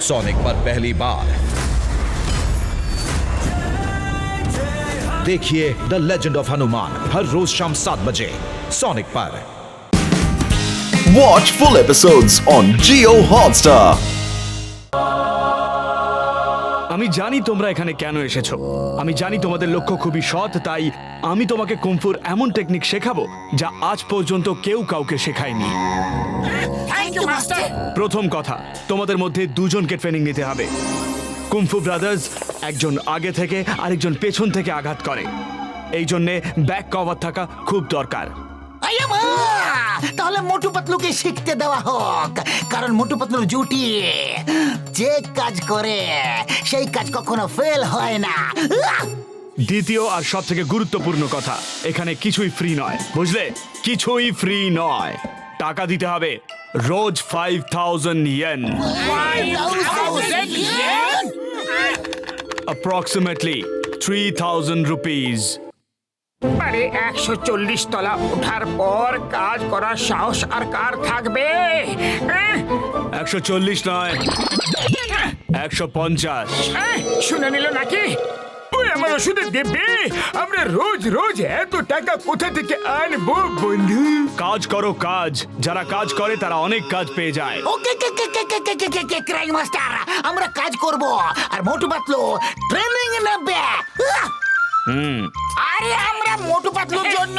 Sonic पर पहली बार देखिए द लेजेंड ऑफ हनुमान हर रोज शाम 7 बजे सोनिक पर। Watch full episodes on Jio Hotstar. আমি জানি তোমরা এখানে কেন এসেছো। আমি জানি তোমাদের লক্ষ্য খুবই সৎ, তাই আমি তোমাকে কুমফুর এমন টেকনিক শেখাবো যা আজ পর্যন্ত কেউ কাউকে শেখায়নি। প্রথম কথা, তোমাদের মধ্যে দুজনকে ট্রেনিং নিতে হবে। কুমফু ব্রাদার্স একজন আগে থেকে আরেকজন পেছন থেকে আঘাত করে, এই জন্যে ব্যাক কভার থাকা খুব দরকার। তাহলে মোটু পাতলুকে শিখতে দেওয়া হোক, কারণ মোটু পাতলুর জুটি যে কাজ করে সেই কাজ কখনো ফেল হয় না। দ্বিতীয় আর সব থেকে গুরুত্বপূর্ণ কথা, এখানে কিছুই ফ্রি নয়, বুঝলে? কিছুই ফ্রি নয়, টাকা দিতে হবে রোজ 5000 ইয়েন, approximately 3000 rupees। আরে 140 তলা ওঠার পর কাজ করার সাহস আর কার থাকবে? 140 নয়, 150। শুনে নিল নাকি? ওই আমার ওষুধে দেবে? আমরা রোজ রোজ এত টাকা কোথা থেকে আনবো বন্ধু? কাজ করো কাজ, যারা কাজ করে তারা অনেক কাজ পেয়ে যায়। ওকে ক্রাইম মাস্টার, আমরা কাজ করব আর মোটু পাতলু ট্রেনিং নেবে। আরে আমরা মোটু পাতলুর জন্য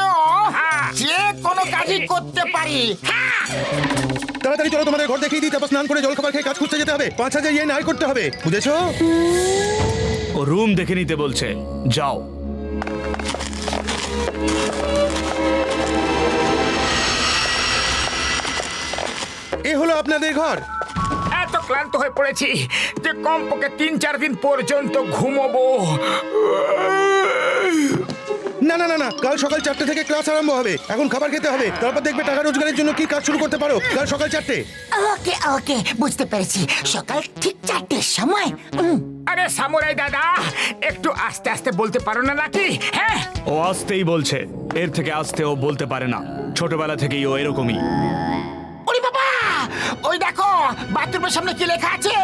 যে কোনো কাজই করতে পারি। তাড়াতাড়ি চলো, তোমাদের ঘর দেখিয়ে দিই, তারপর স্নান করে জল খাবার খেয়ে কাজ খুঁজতে যেতে হবে। 5000 ইয়েন আয় করতে হবে, বুঝেছো? ও রুম দেখে নিতে বলছে, যাও। এ হলো আপনাদের ঘর। এত ক্লান্ত হয়ে পড়েছি যে কমপক্ষে 3-4 দিন পর্যন্ত ঘুমোবো। না না না না, কাল সকাল 4টে থেকে ক্লাস আরম্ভ হবে। এখন খাবার খেতে হবে, তারপর দেখবে টাকা রোজগারের জন্য কি কাজ শুরু করতে পারো। কাল সকাল 4টে। ওকে বুঝতে পেরেছি, সকাল ঠিক 4টের সময়। আরে সামুরাই দাদা, একটু আস্তে আস্তে বলতে পারো না নাকি? হ্যাঁ, ও আসতেই বলছে, এর থেকে আসতে ও বলতে পারে না, ছোটবেলা থেকেই ও এরকমই। ওরে বাবা, ওই দেখো বাথরুমের সামনে কি লেখা আছে?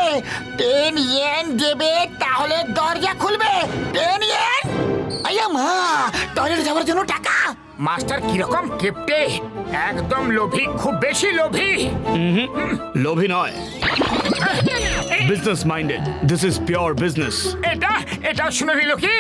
10 ইয়েন দেবে তাহলে দরজা খুলবে। 10 ইয়েন? আইয়া মা, টয়লেটে যাওয়ার জন্য টাকা। মাস্টার কিরকম কিপটে, একদম লোভী, খুব বেশি লোভী। লোভী নয়, business minded. This is pure business. এটা শুনে নিল কি?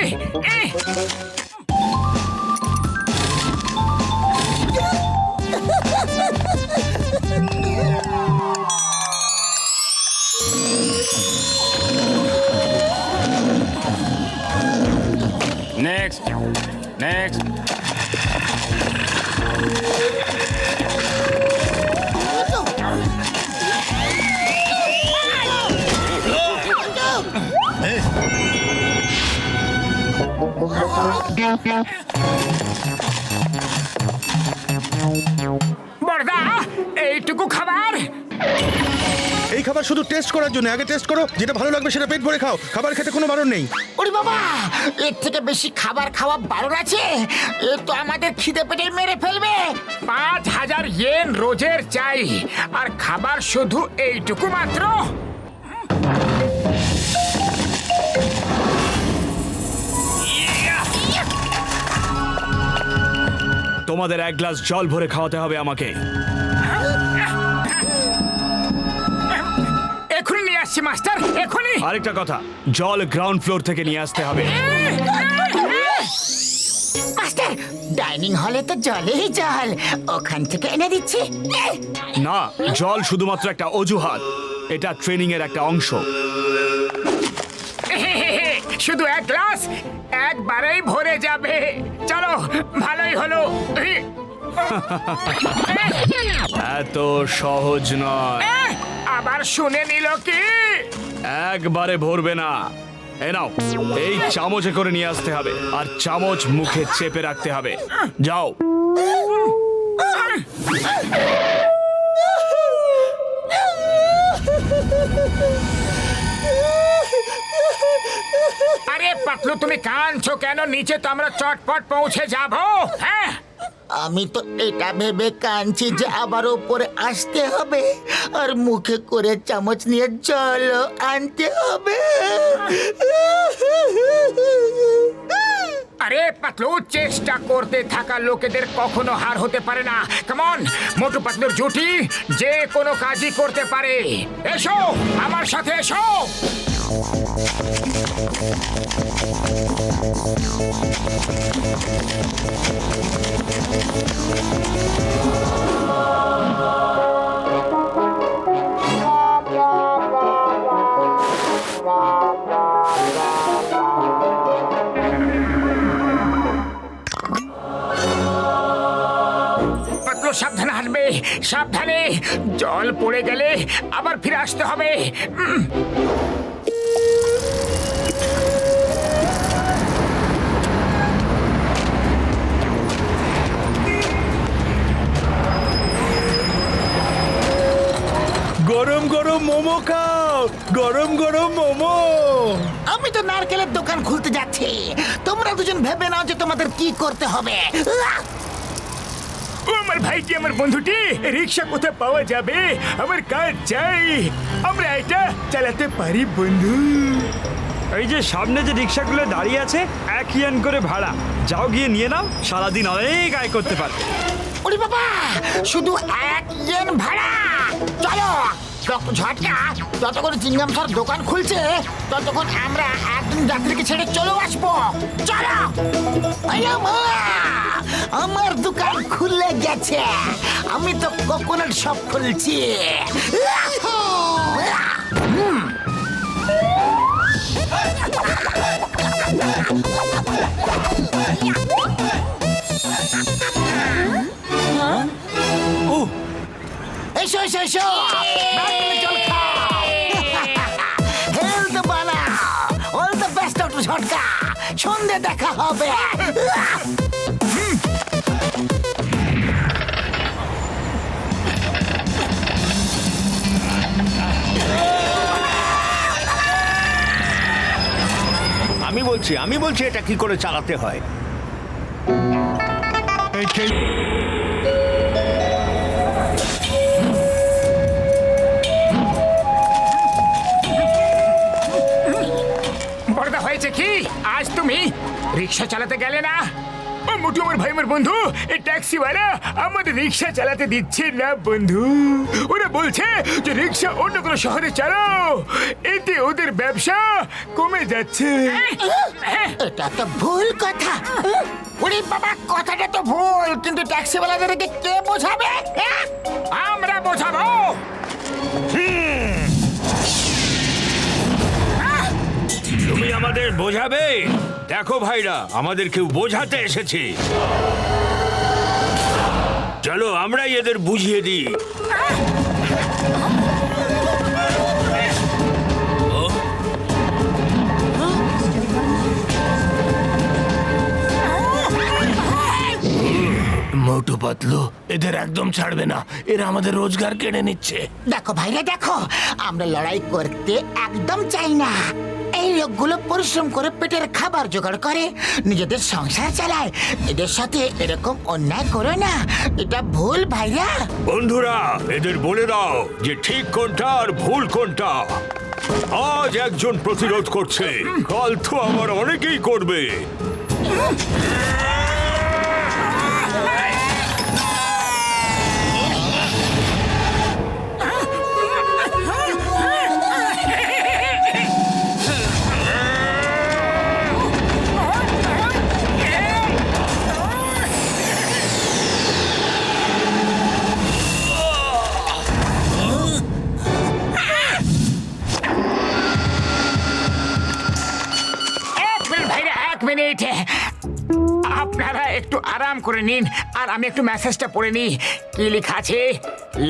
Next. বড়দা, এইটুকু খাবার? এই খাবার শুধু টেস্ট করার জন্য। আগে টেস্ট করো, যেটা ভালো লাগবে সেটা পেট ভরে খাও। খাবার খেতে কোনো বারণ নেই। ওরে বাবা, এর থেকে বেশি খাবার খাওয়া বারণ আছে? এ তো আমাদের খিদে পেটে মেরে ফেলবে। 5000 ইয়েন রোজের চাই, আর খাবার শুধু এইটুকু মাত্র। তোমাদের 1 গ্লাস জল ভরে খাওয়াতে হবে আমাকে। এখনই নিয়ে আসছি মাস্টার, এখনই। আরেকটা কথা, জল গ্রাউন্ড ফ্লোর থেকে নিয়ে আসতে হবে। মাস্টার, ডাইনিং হলে তো জলেই জল, ওখান থেকে এনে দিচ্ছি। না, জল শুধুমাত্র একটা অজুহাত, এটা ট্রেনিং এর একটা অংশ। শুধু 1 গ্লাস একবারেই ভরে যাবে। চলো, ভালোই হলো। এত সহজ নয়। আবার শুনে নিল কি? একবারে ভরবে না। এ নাও, এই চামচে করে নিয়ে আসতে হবে, আর চামচ মুখে চেপে রাখতে হবে। যাও। আরে পাতলু, তুমি কাঁদছো কেন? নিচে তো আমরা চটপট পৌঁছে যাবো। হ্যাঁ, আমি তো এটা ভেবে কাঁদছি যে আবার উপরে আসতে হবে আর মুখে করে চামচ নিয়ে জল আনতে হবে। আরে পাতলু, চেষ্টা করতে থাকা লোকেদের কখনো হার হতে পারে না। কেমন মোটু পাতলুর জুটি যে কোনো কাজই করতে পারে। এসো আমার সাথে এসো। পাতলু সাবধানে হাঁটবে, সাবধানে। জল পড়ে গেলে আবার ফিরে আসতে হবে। গরম গরম মোমো খাও, গরম গরম মোমো। আমি তো নারকেলের দোকান খুলতে যাচ্ছি, তোমরা দুজন ভেবে নাও যে তোমাদের কি করতে হবে। ও আমার ভাইটি, আমার বন্ধুটি, রিক্সা কোথায় পাওয়া যাবে? আমার কাজ চাই, আমরা এটা চালাতে পারি বন্ধু। এই যে সামনে যে রিক্সাগুলো দাঁড়িয়ে আছে, 1 ইয়েন করে ভাড়া। যাও গিয়ে নিয়ে নাও, সারাদিন অনেক আয় করতে পারবে। ওরে বাবা, শুধু 1 ইয়েন ভাড়া? চলো ডক্টর ঝটকা যতক্ষণ চিংগাম স্যার দোকান খুলছে ততক্ষণ আমরা একজন যাত্রীকে ছেড়ে চলে আসবো। চলো। আয়া মা, আমার দোকান খুলে গেছে, আমি তো কোকোনাট শপ খুলছি। এসো এসো এসো, নারকেলের জল খাও, হেলথ বানাও। অল দ্য বেস্ট ডক্টর ঝটকা, সন্ধে দেখা হবে। আমি বলছি এটা কি করে চালাতে হয়। বড়দা, হয়েছে কি? আজ তুমি রিক্সা চালাতে গেলে না? ও মোটু, আমার ভাই, আমার বন্ধু, এই ট্যাক্সিওয়ালা আমাদের রিক্সা চালাতে দিচ্ছে না বন্ধু। ওরা বলছে যে রিক্সা অন্য কোনো শহরে চালাও, এতে ওদের ব্যবসা কমে যাচ্ছে। এটা তো ভুল কথা। ওরে বাবা, কথাটা তো ভুল, কিন্তু ট্যাক্সিওয়ালাদেরকে কে বোঝাবে? আমরা বোঝাবো। তুমি আমাদের বোঝাবে? দেখো ভাইরা, আমাদের কেউ বোঝাতে এসেছে। চলো আমরাই এদের বুঝিয়ে দিই। মোটু পাতলু এদের একদম ছাড়বে না, এরা আমাদের রোজগার কেড়ে নিচ্ছে। দেখো ভাইরা, দেখো, আমরা লড়াই করতে একদম চাই না। এই লোকগুলো পরিশ্রম করে পেটের খাবার জোগাড় করে, নিজেদের সংসার চালায়। এদের সাথে এরকম অন্যায় করো না, এটা ভুল ভাইরা। বন্ধুরা, এদের বলে দাও যে ঠিক কোনটা আর ভুল কোনটা। আজ একজন প্রতিরোধ করছে, কাল তো আমার অনেকেই করবে। আপনারা একটু আরাম করে নিন আর আমি একটু মেসেজটা পড়ে নিই। কি লেখা আছে?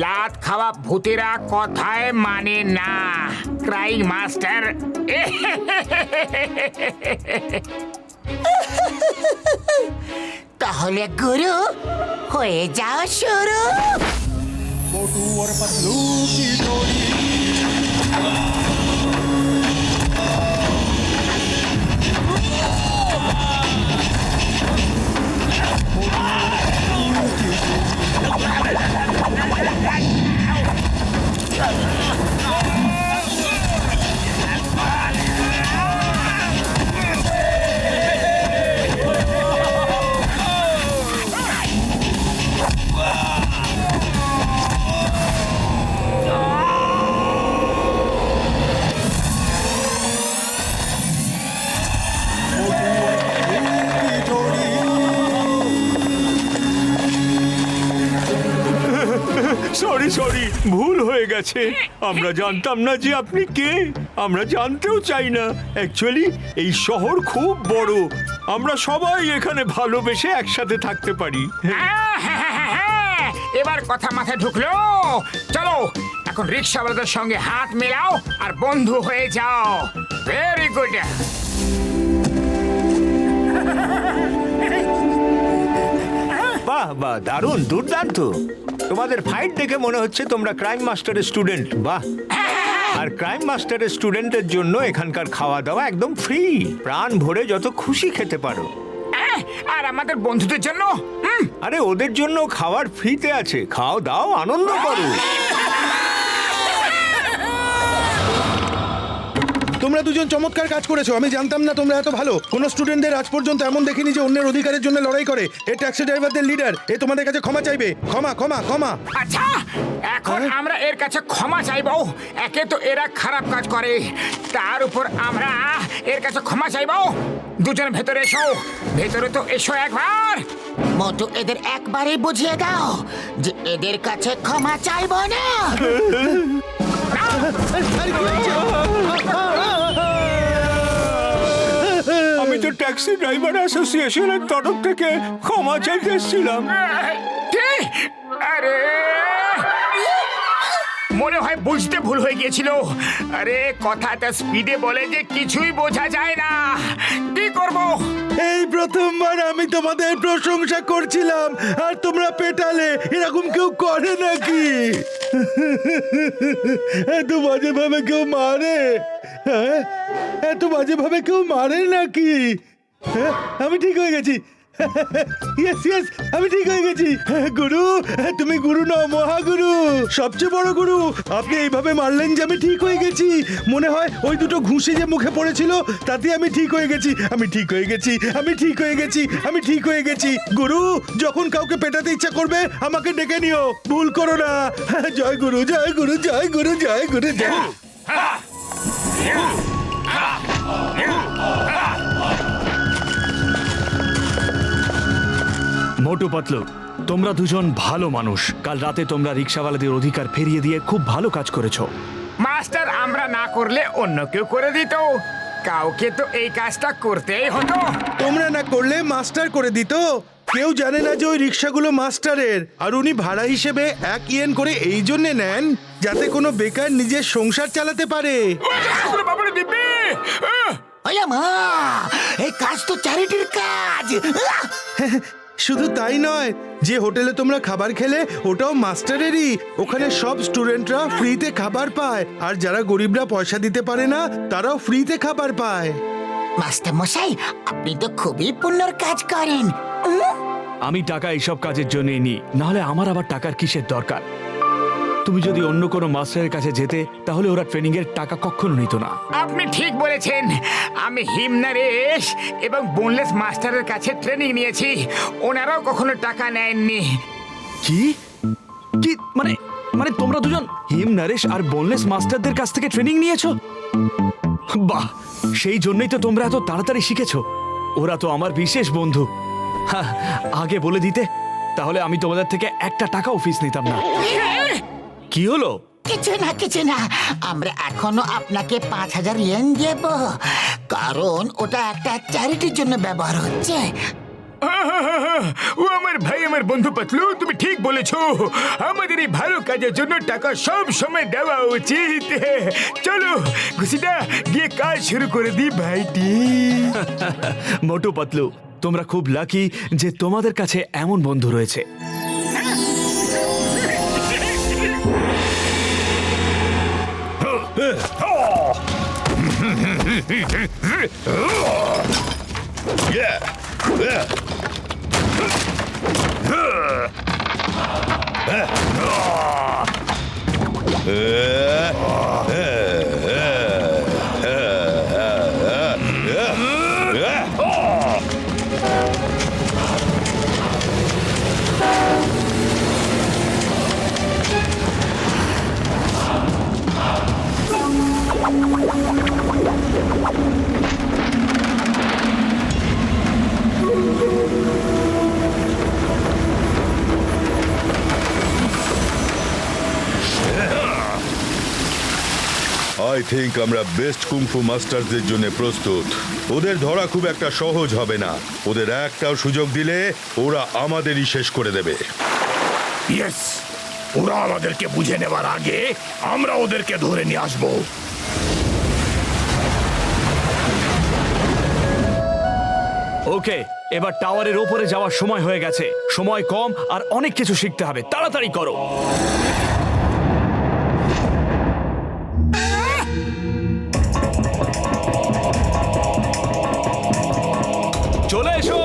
লাত খাওয়া ভূতেরা কথায় মানে না, ক্রাইং মাস্টার। তাহলে গুরু হয়ে যাও শুরু। মোটু और पतलू की जोड़ी। ভুল হয়ে গেছে। আমরা জানতাম না যে আপনি কে, আমরা জানতেও চাই না। অ্যাকচুয়ালি এই শহর খুব বড়, আমরা সবাই এখানে ভালোবেসে একসাথে থাকতে পারি। এবার কথা মাথায় ঢুকলো। চলো এখন রিক্সাওয়ালাদের সঙ্গে হাত মেলাও আর বন্ধু হয়ে যাও। Very good. বাহ বাহ, দারুণ, দুর্দান্ত। তোমাদের ফাইট দেখে মনে হচ্ছে তোমরা ক্রাইম মাস্টারের স্টুডেন্ট। বাহ। আর ক্রাইম মাস্টারের স্টুডেন্টের জন্য এখানকার খাওয়া দাওয়া একদম ফ্রি, প্রাণ ভরে যত খুশি খেতে পারো। আর আমাদের বন্ধুদের জন্য আরে ওদের জন্য খাবার ফ্রিতে আছে, খাও দাও আনন্দ করো। তোমরা দুজন চমৎকার কাজ করেছো। আমি জানতাম না তোমরা এত ভালো। কোনো স্টুডেন্টদের আজ পর্যন্ত এমন দেখিনি যে অন্যের অধিকারের জন্য লড়াই করে। এ ট্যাক্সি ড্রাইভারদের লিডার, এ তোমাদের কাছে ক্ষমা চাইবে। ক্ষমা ক্ষমা ক্ষমা। আচ্ছা এখন আমরা এর কাছে ক্ষমা চাইবো। একে তো এরা খারাপ কাজ করে, তার উপর আমরা এর কাছে ক্ষমা চাইবো। দুজন ভেতরে এসো, ভেতরে তো এসো একবার। মোটু এদের একবারই বুঝিয়ে দাও যে এদের কাছে ক্ষমা চাইবো না। আমি তো ট্যাক্সি ড্রাইভার অ্যাসোসিয়েশনের তরফ থেকে ক্ষমা চাইতে এসেছিলাম। কি? আরে মনে হয় বুঝতে ভুল হয়ে গিয়েছিল। আরে কথাটা স্পিডে বলে যে কিছুই বোঝা যায় না। কি করব? এই প্রথমবার আমি তোমাদের প্রশংসা করছিলাম আর তোমরা পেটালে। এরকম কেউ করে নাকি? এত বাজে ভাবে কেউ মারে? হ্যাঁ, এত বাজে ভাবে কেউ মারে নাকি? হ্যাঁ, আমি ঠিক হয়ে গেছি। ইয়েস ইয়েস, আমি ঠিক হয়ে গেছি। গুরু, তুমি গুরু নও, মহাগুরু, সবচেয়ে বড় গুরু। আপনি এইভাবে মারলেন যে আমি ঠিক হয়ে গেছি। মনে হয় ওই দুটো ঘুষি যে মুখে পড়েছিল তাতে আমি ঠিক হয়ে গেছি। আমি ঠিক হয়ে গেছি, আমি ঠিক হয়ে গেছি, আমি ঠিক হয়ে গেছি। গুরু, যখন কাউকে পেটাতে ইচ্ছা করবে আমাকে ডেকে নিও, ভুল করো না। জয় গুরু, জয় গুরু, জয় গুরু, জয় গুরু, জয়। মোটু পাতলু, তোমরা দুজন ভালো মানুষ। কাল রাতে তোমরা রিক্সাওয়ালাদের অধিকার ফিরিয়ে দিয়ে খুব ভালো কাজ করেছো। মাস্টার আমরা না করলে অন্য কেউ করে দিত। কাউকে তো এই কাজটা করতেই হতো। তোমরা না করলে মাস্টার করে দিত। কেউ জানে না যে ওই রিক্সাগুলো মাস্টারের, আর উনি ভাড়া হিসেবে 1 ইয়েন করে এই জন্য নেন যাতে কোনো বেকার নিজের সংসার চালাতে পারে। বাবারে দিব্যি! ওয়া মা, এই কাজ তো চ্যারিটির কাজ। শুধু তাই নয়, যে হোটেলে তোমরা খাবার খেলে ওটাও মাস্টারেরই। ওখানে সব স্টুডেন্টরা ফ্রিতে খাবার পায়, আর যারা গরিবরা পয়সা দিতে পারে না তারাও ফ্রিতে খাবার পায়। মাস্টার মশাই, আপনি তো খুবই পুণ্যর কাজ করেন। আমি টাকা এইসব কাজের জন্যই নিই, নাহলে আমার আবার টাকার কিসের দরকার? তুমি যদি অন্য কোনো মাস্টারের কাছে যেতে তাহলে ওরা ট্রেনিং এর টাকা কখনো নিত না। আপনি ঠিক বলেছেন। আমি হিমনারেশ এবং বোনলেস মাস্টারের কাছে ট্রেনিং নিয়েছি, ওনারাও কখনো টাকা নেননি। কি কি মানে মানে তোমরা দুজন হিম নরেশ আর বোনলেস মাস্টারদের কাছ থেকে ট্রেনিং নিয়েছো? বাহ, সেই জন্যই তো তোমরা এত তাড়াতাড়ি শিখেছো। ওরা তো আমার বিশেষ বন্ধু। হ্যাঁ, আগে বলে দিতে তাহলে আমি তোমাদের থেকে একটা টাকাও ফিস নিতাম না। কি হলো? কিছু না কিছু না, আমরা এখনো আপনাকে 5000 ইয়েন দেব, কারণ ওটা একটা চ্যারিটির জন্য ব্যবহার হচ্ছে। ও আমার ভাই, আমার বন্ধু পাতলু, তুমি ঠিক বলেছো। আমাদের এই ভালো কাজের জন্য টাকা সব সময় দেওয়া উচিত। চলো ঘুষিটা গিয়ে কাজ শুরু করে দিই ভাইটি। মোটু পাতলু, তোমরা খুব লাকি যে তোমাদের কাছে এমন বন্ধু রয়েছে। থিঙ্ক আমরা বেস্ট কুংফু মাস্টারদের জন্য প্রস্তুত। ওদের ধরা খুব একটা সহজ হবে না। ওদের একটাও সুযোগ দিলে ওরা আমাদেরই শেষ করে দেবে। ইয়েস, ওরা আমাদেরকে বুঝে নেবার আগে আমরা ওদেরকে ধরে নিয়ে আসবো। ওকে, এবার টাওয়ারের ওপরে যাওয়ার সময় হয়ে গেছে। সময় কম আর অনেক কিছু শিখতে হবে, তাড়াতাড়ি করো। চলে এসো।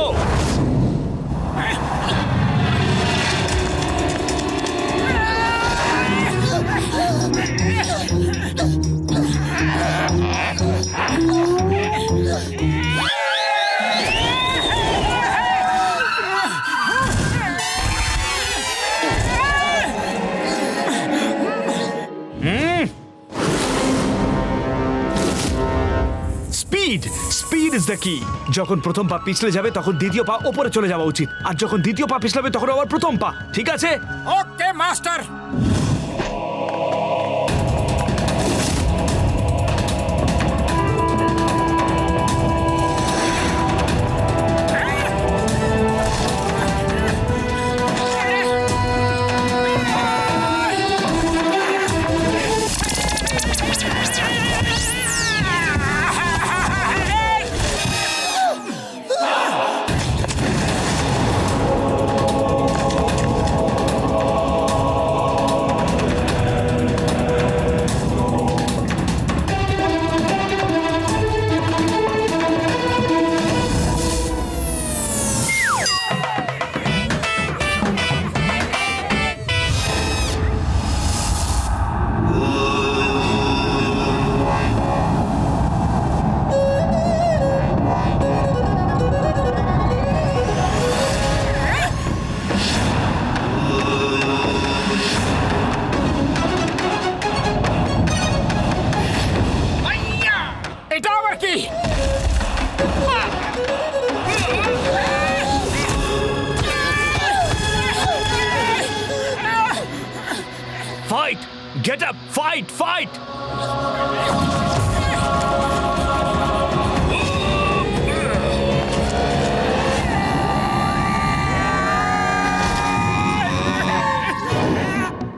স্পিড ইজ দ্য কি। যখন প্রথম পা পিছলে যাবে তখন দ্বিতীয় পা ওপরে চলে যাওয়া উচিত, আর যখন দ্বিতীয় পা পিছলাবে তখন আবার প্রথম পা। ঠিক আছে? ওকে মাস্টার। এটা আবার কি? Fight, get up, fight, fight.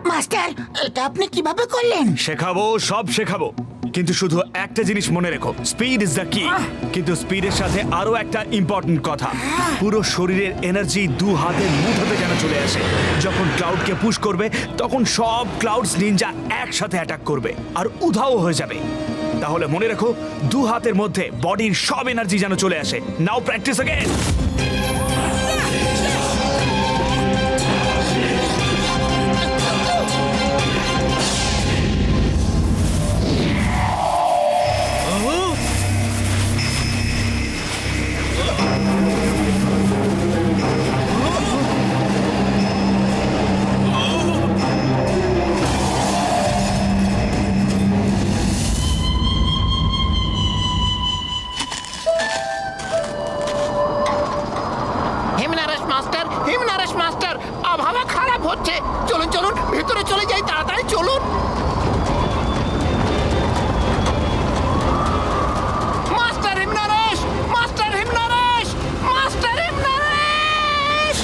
Master, এটা আপনি কিভাবে করলেন? শেখাবো, সব শেখাবো, কিন্তু শুধু একটা জিনিস মনে রেখো, স্পিড ইজ দ্য কি। কিন্তু স্পিডের সাথে আরো একটা ইম্পর্টেন্ট কথা, পুরো শরীরের এনার্জি দু হাতের মুঠোতে যেন চলে আসে। যখন ক্লাউডকে পুশ করবে তখন সব ক্লাউডস নিনজা একসাথে অ্যাটাক করবে আর উধাও হয়ে যাবে। তাহলে মনে রেখো, দু হাতের মধ্যে বডির সব এনার্জি যেন চলে আসে। নাও প্র্যাকটিস अगेन। হিমনারেশ মাস্টার, আবহাওয়া খারাপ হচ্ছে। চলুন চলুন, ভিতরে চলে যাই, তাড়াতাড়ি চলুন। Master Himnaresh, master Himnaresh, master Himnaresh.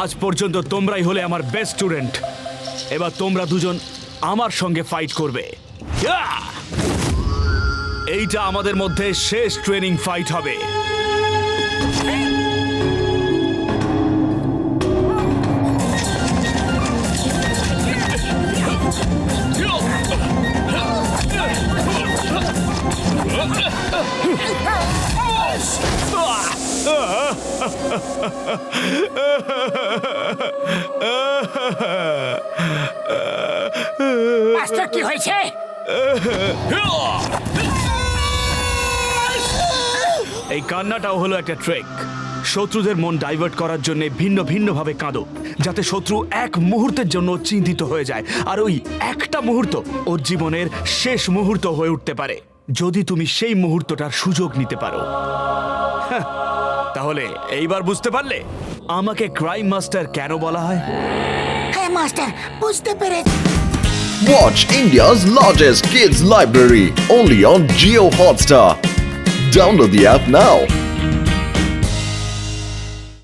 আজ পর্যন্ত তোমরাই হলে আমার বেস্ট স্টুডেন্ট। এবার তোমরা দুজন আমার সঙ্গে ফাইট করবে। ইয়াহ! এইটা আমাদের মধ্যে শেষ ট্রেনিং ফাইট হবে। মাস্টার কি হয়েছে? এই কান্নাটাও হলো একটা ট্রেক। শত্রুদের মন ডাইভার্ট করার জন্য ভিন্ন ভিন্ন ভাবে কাঁদো, যাতে শত্রু এক মুহূর্তের জন্য চিন্তিত হয়ে যায়, আর ওই একটা মুহূর্ত ওর জীবনের শেষ মুহূর্ত হয়ে উঠতে পারে, যদি তুমি সেই মুহূর্তটার সুযোগ নিতে পারো। হ্যাঁ, তাহলে এইবার বুঝতে পারলে আমাকে ক্রাইম মাস্টার কেন বলা হয়? হ্যাঁ মাস্টার, বুঝতে পেরেছি। Watch India's largest kids library only on Geo Hotstar. Download the app now.